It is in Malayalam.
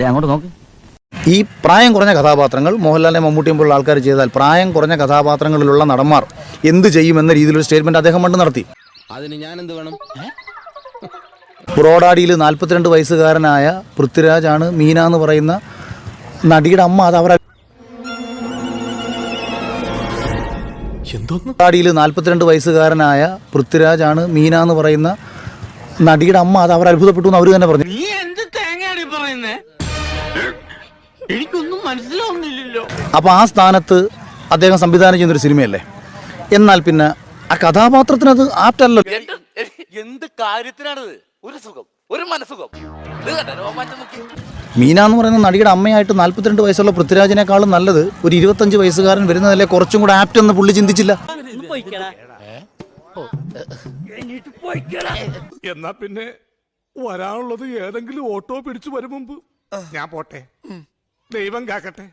അങ്ങോട്ട് നോക്ക്. ഈ പ്രായം കുറഞ്ഞ കഥാപാത്രങ്ങൾ മോഹൻലാലിനെ മമ്മൂട്ടിയും പോലുള്ള ആൾക്കാർ ചെയ്താൽ പ്രായം കുറഞ്ഞ കഥാപാത്രങ്ങളിലുള്ള നടന്മാർ എന്ത് ചെയ്യുമെന്ന രീതിയിലൊരു സ്റ്റേറ്റ്മെന്റ് അദ്ദേഹം പണ്ട് നടത്തി. അതിന് ഞാൻ എന്ത് വേണം? ബ്രോഡാഡിയിൽ 42 വയസ്സുകാരനായ പൃഥ്വിരാജാണ് മീന എന്ന് പറയുന്ന നടിയുടെ അമ്മ. അത് അവർ ബ്രോഡാഡിയിൽ 42 വയസ്സുകാരനായ പൃഥ്വിരാജാണ് മീന എന്ന് പറയുന്ന നടിയുടെ അമ്മ. അത് അവർ അത്ഭുതപ്പെട്ടു എന്ന് അവർ തന്നെ പറഞ്ഞു. എനിക്കൊന്നും മനസ്സിലാവുന്നില്ലല്ലോ. അപ്പോൾ ആ സ്ഥാനത്ത് അദ്ദേഹം സംവിധാനം ചെയ്യുന്നൊരു സിനിമയല്ലേ. എന്നാൽ പിന്നെ ആ കഥാപാത്രത്തിനത് ആപ്റ്റല്ലോ. എന്ത് കാര്യത്തിനാണിത്? ഒരു സുഖം, ഒരു മനസുഖം. മീന എന്ന് പറയുന്ന നടിയുടെ അമ്മയായിട്ട് 42 വയസ്സുള്ള പൃഥ്വിരാജിനേക്കാളും നല്ലത് ഒരു 25 വയസ്സുകാരൻ വരുന്നതല്ലേ കുറച്ചും കൂടെ ആപ്റ്റ് എന്ന് പുള്ളി ചിന്തിച്ചില്ല. എന്നാ പിന്നെ വരാനുള്ളത് ഏതെങ്കിലും ഓട്ടോ പിടിച്ചു വരും മുമ്പ് ഞാൻ പോട്ടെ. ദൈവം കാക്കട്ടെ.